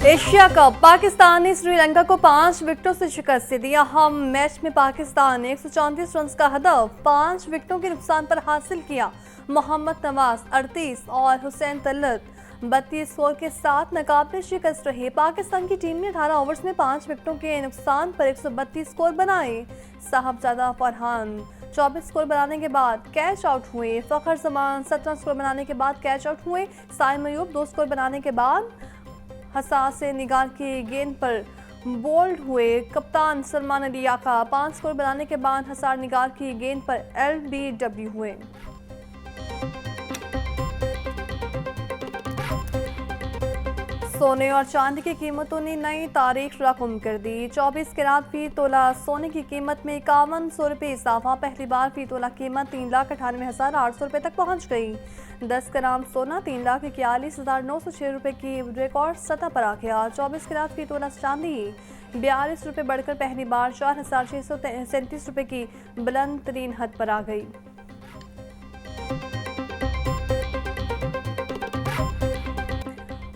Asia cup Pakistan ने श्रीलंका को 5 विकेटों से शिकस्त दी। अहम मैच में पाकिस्तान ने 134 रन का हदफ 5 विकेटों के नुकसान पर हासिल किया। मोहम्मद नवाज 38 और हुसैन तलत 32 स्कोर के साथ नाकाबिले शिकस्त रहे। पाकिस्तान की टीम ने 18 ओवर्स में 5 विकेटों के नुकसान पर 132 स्कोर बनाए। साहबजादा फरहान 24 स्कोर बनाने के बाद कैच आउट हुए। फखर जमान 17 स्कोर बनाने के बाद कैच आउट हुए। साइम अयूब 2 स्कोर बनाने के बाद हसासे निगार की गेंद पर बोल्ड हुए। कप्तान सलमान अली याका 5 स्कोर बनाने के बाद हसार निगार की गेंद पर LBW हुए। सोने और चांदी की कीमतों ने नई तारीख रकम कर दी। 24 कैरात फी तोला सोने की कीमत में 5100 रुपये इजाफा। पहली बार फी तोला कीमत 3,98,800 रुपये तक पहुंच गई। 10 ग्राम सोना 3,41,906 रुपये की रिकॉर्ड सतह पर आ गया। 24 कैरात फी तोला चांदी 42 रुपये बढ़कर पहली बार 4,637 रुपये की बुलंद तरीन हद पर आ गई।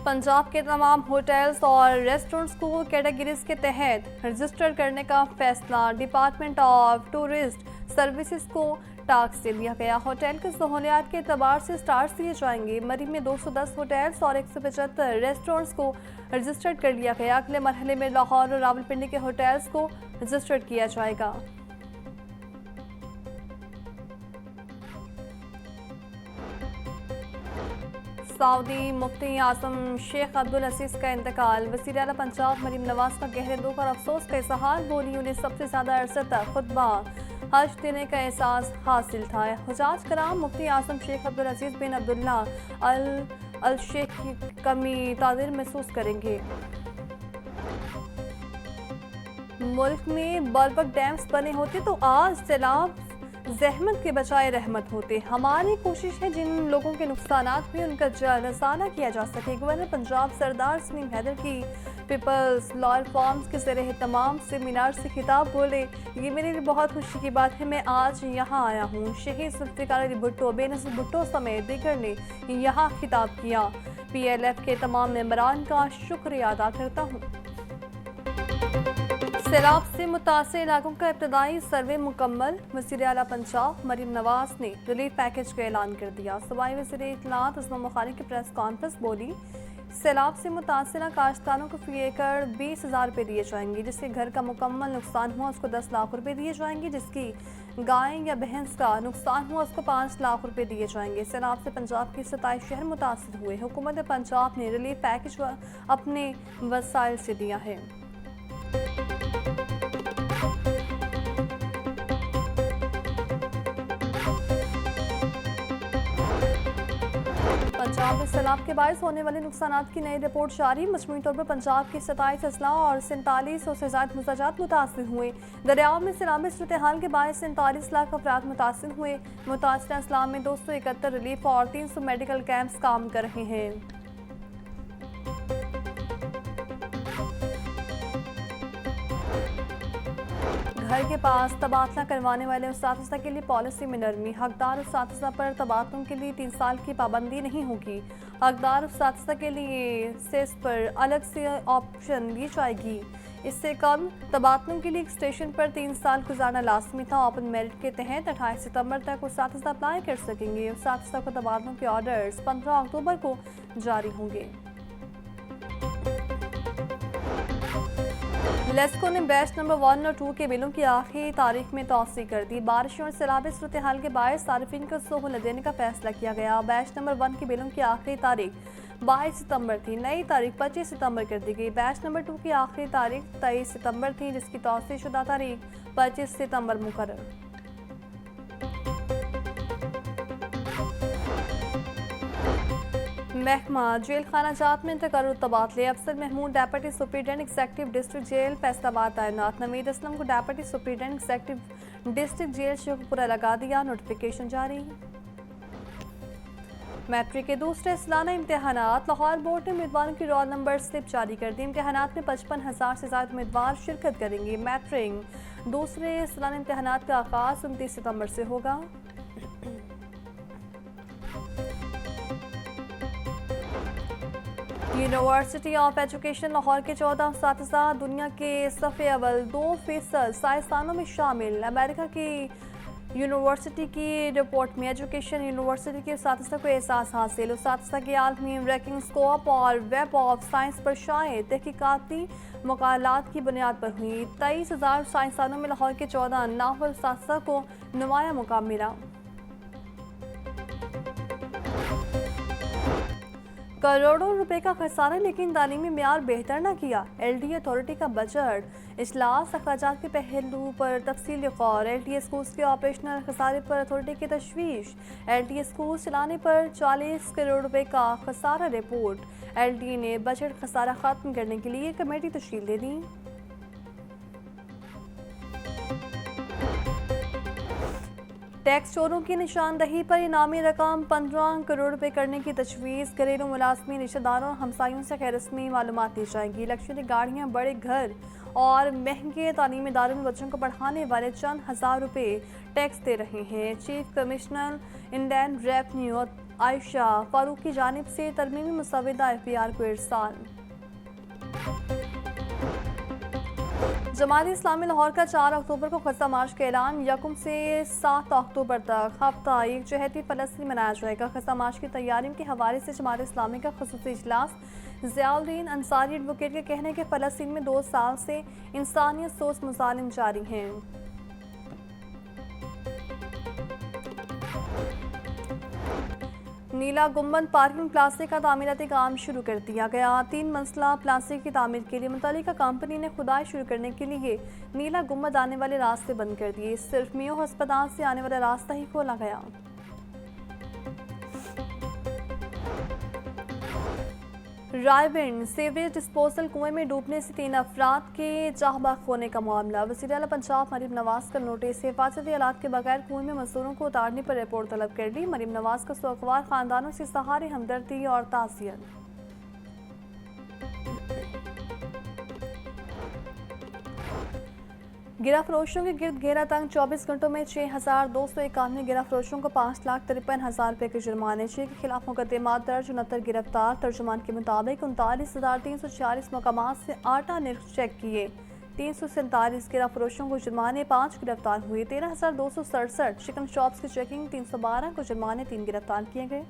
पंजाब के तमाम होटल्स और रेस्टोरेंट्स को कैटेगरीज के तहत रजिस्टर करने का फैसला। डिपार्टमेंट ऑफ टूरिस्ट सर्विसेज को टास्क दे दिया गया। होटल की सहूलियात के एतबार से स्टार्स दिए जाएंगे। मरी में 210 होटल्स और 175 रेस्टोरेंट्स को रजिस्टर्ड कर लिया गया। अगले मरहले में लाहौर और रावलपिंडी के होटल्स को रजिस्टर्ड किया जाएगा। सऊदी मुफ्ती आजम शेख अब्दुल अजीज का इंतकाल। वज़ीर आला पंजाब मरीम नवाज का गहरे दुख और अफसोस का इजहार। बोली उन्हें सबसे ज़्यादा अरसे तक खुतबा हज देने का एहसास हासिल था। हुजाज कराम मुफ्ती आजम शेख अब्दुल अजीज बिन अब्दुल्ला अल शेख की कमी ताज़ीर महसूस करेंगे। मुल्क में बर्बक डैम्स बने होते तो आज सैलाब जहमत के बजाय रहमत होते। हमारी कोशिश है जिन लोगों के नुकसानात हुए उनका जल्द किया जा सके। गवर्नर पंजाब सरदार सलीम हैदर की पीपल्स लॉ रिफॉर्म्स के ज़रिए तमाम सेमिनार से खिताब बोले, ये मेरे लिए बहुत खुशी की बात है। मैं आज यहाँ आया हूँ। शहीद जुल्फ़िकार अली भुट्टो बेनज़ीर भुट्टो समेत दीगर ने यहाँ खिताब किया। PLF के तमाम मेंबरान का शुक्रिया अदा करता हूँ। सैलाब से मुतासिर इलाकों का इब्तदाई सर्वे मुकम्मल। वज़ीर आला पंजाब मरीम नवाज ने रिलीफ पैकेज का ऐलान कर दिया। सूबाई वज़ीर इत्तलात उस्मान बुखारी की प्रेस कॉन्फ्रेंस बोली, सैलाब से मुतासिर काश्तकारों को फी एकड़ 20,000 रुपये दिए जाएंगे। जिसके घर का मुकम्मल नुकसान हुआ उसको 10 लाख रुपये दिए जाएंगे। जिसकी गाय या भैंस का नुकसान हुआ उसको 5 लाख रुपये दिए जाएंगे। सैलाब से पंजाब के 27 शहर मुतासिर हुए। हुकूमत पंजाब ने रिलीफ पैकेज अपने वसाइल से दिया है। पंजाब में सैलाब के बायस होने वाले नुकसानात की नई रिपोर्ट जारी। मजमूई तौर पर पंजाब के 27 अजला और 4700 से ज्यादा मुताजात मुतासिर हुए। दरियाव में सैलाबी सूरत हाल के बायस 47 लाख अफराद मुतासिर हुए। मुतासिर अजला में 271 रिलीफ और 300 मेडिकल कैंप्स काम कर रहे हैं। घर के पास तबादला करवाने वाले उस्ताद के लिए पॉलिसी में नरमी। हकदार उस्ताद पर तबादलों के लिए 3 साल की पाबंदी नहीं होगी। हकदार उस्ताद के लिए सेस पर अलग से ऑप्शन दी जाएगी। इससे कम तबादलों के लिए एक स्टेशन पर 3 साल गुजारना लाजमी था। ओपन मेरिट के तहत 28 सितंबर तक उस्ताद अप्लाई कर सकेंगे। उस्ताद को तबादलों के ऑर्डर्स 15 अक्टूबर को जारी होंगे। लेस्को ने बैच नंबर 1 और 2 के बिलों की आखिरी तारीख में तौसी कर दी। बारिशों और सैलाबी सूरत हाल के बायस सार्फिन को सहूलत देने का फैसला किया गया। बैच नंबर 1 के बिलों की आखिरी तारीख 22 सितंबर थी। नई तारीख 25 सितंबर कर दी गई। बैच नंबर 2 की आखिरी तारीख 23 सितंबर थी, जिसकी तौसी शुदा तारीख 25 सितंबर मुकर्रर। महकमा जेल खाना जात में तकर्रुर तबादले। Afsar Mahmood deputy superintendent executive district jail Faisalabad तैनात। नवीद असलम को deputy superintendent executive district jail Sheikhupura लगा दिया। नोटिफिकेशन जारी। मैट्रिक के दूसरे सालाना इम्तहानात। लाहौर बोर्ड ने उम्मीदवारों की रोल नंबर स्लिप जारी कर दी। इम्तहानात में 55,000 से ज्यादा उम्मीदवार शिरकत करेंगे। मैट्रिक दूसरे सालाना इम्तहानात का आगाज 29 सितंबर से होगा। यूनिवर्सिटी ऑफ एजुकेशन लाहौर के 14 साथिज़ा दुनिया के सफ़े अव्वल 2% साइंसदानों में शामिल। अमेरिका की यूनिवर्सिटी की रिपोर्ट में एजुकेशन यूनिवर्सिटी के साथिज़ा को एहसास हासिल। उस साथिज़ा की आलमी रैंकिंग स्कोप और वेब ऑफ साइंस पर शाये तहकीकाती मकालात की बुनियाद पर हुई। 23,000 साइंसदानों में लाहौर के 14 नावल साथिज़ा को नुमाया मुकाम मिला। करोड़ों रुपए का खसारा लेकिन तालीमी म्यार बेहतर न किया। LDA अथॉरिटी का बजट इजलास अखराजात के पहलू पर तफसीली गौर। LDA स्कूल्स के ऑपरेशनल खसारे पर अथॉरिटी की तशवीश। LDA स्कूल चलाने पर 40 करोड़ रुपए का खसारा रिपोर्ट। LDA ने बजट खसारा खत्म करने के लिए कमेटी तश्कील दे दी। टैक्स चोरों की निशानदही पर इनामी रकम 15 करोड़ रुपए करने की तजवीज़। घरेलू मुलाजमीन, रिश्तेदारों और हमसायों से गैर रस्मी मालूमात दी जाएंगी। लग्जरी गाड़ियाँ, बड़े घर और महंगे तालीमी इदारों में बच्चों को पढ़ाने वाले चंद हज़ार रुपए टैक्स दे रहे हैं। Chief commissioner Indian revenue Ayesha Farooq की जानिब से तरमीमी मुसवदा FBR को इरसाल। जमात इस्लामी लाहौर का 4 अक्टूबर को ख़ज़ा मार्च का ऐलान। 1 से 7 अक्टूबर तक हफ्ता यकजहती फ़लस्तीन मनाया जाएगा। ख़ज़ा मार्च की तैयारियों के हवाले से जमात इस्लामी का ख़ुसूसी इजलास। ज़ियाउद्दीन अंसारी एडवोकेट के कहने के फ़लस्तीन में 2 साल से इंसानियत सोच मुजालिम जारी हैं। नीला गुम्बद पार्किंग प्लाजा का तामीराती काम शुरू कर दिया गया। 3 मंजिला प्लाजा की तामीर के लिए मुतल्लिका कंपनी ने खुदाई शुरू करने के लिए नीला गुम्बद आने वाले रास्ते बंद कर दिए। सिर्फ मियो अस्पताल से आने वाला रास्ता ही खोला गया। रायविंड सीवरेज डिस्पोजल कुएं में डूबने से 3 अफराद के जाहबाग होने का मामला। वज़ीर आला पंजाब मरीम नवाज का नोटिस। हिफाजती आलात के बगैर कुएं में मजदूरों को उतारने पर रिपोर्ट तलब कर ली। मरीम नवाज का सोगवार खानदानों से सहारे हमदर्दी और ताज़ियत। गिरफ्तारों के गिरद घेरा तंग। 24 घंटों में 6,291 गिरफ्तारों को 5,53,000 रुपये के जुर्माने। 6 के खिलाफ मुकदमा दर्ज, 69 गिरफ्तार। तर्जुमान के मुताबिक 39,346 मकामात से आटा निर्ख चेक किए। 347 गिरफ्तारों को जुर्माने, 5 गिरफ्तार हुए। 13,267 चिकन शॉप्स की चेकिंग, 312 को जुर्माने, 3 गिरफ्तार किए गए।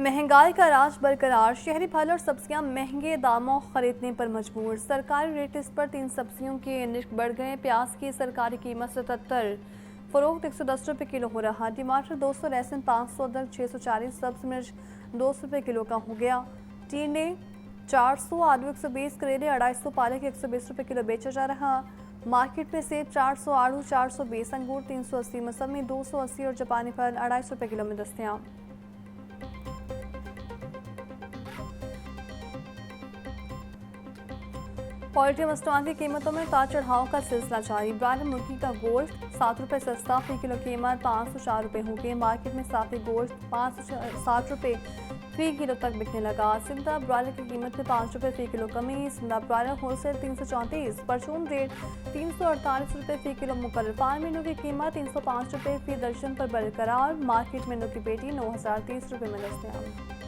महंगाई का राज बरकरार। शहरी फल और सब्जियां महंगे दामों खरीदने पर मजबूर। सरकारी रेट्स पर 3 सब्जियों के निर्ख बढ़ गए। प्याज की सरकारी कीमत 77, फरोख्त 110 रुपये किलो हो रहा। टमाटर 200, लहसुन 500, अदरक 640, सब्ज मिर्च 200 रुपये किलो का हो गया। टींडे 400, आलू 120, करेले 250, पालक 120 रुपये किलो बेचा जा रहा। मार्केट में सेब 400, आड़ू 420, अंगूर 380, मौसमी 280 और जापानी फल 250 रुपये किलो में दस्तयाब। पोल्ट्री मस्टों की कीमतों में उतार चढ़ाव का सिलसिला जारी। ब्रायलर मुर्गी का गोश्त 7 रुपये सस्ता, फी किलो कीमत 504 रुपये हो गई। मार्केट में साफी गोश्त 560 रुपये फी किलो तक बिकने लगा। जिंदा ब्रायलर की कीमत में 5 रुपये फी किलो कमी। जिंदा ब्रायलर होलसेल 334, परचून रेट 348 रुपये फी किलो मुकर्रर। फार्म मीनू की कीमत 305 रुपये फी दर्जन पर बरकरार। मार्केट में मीनू की पेटी 9,030 रुपये में दस्तयाब।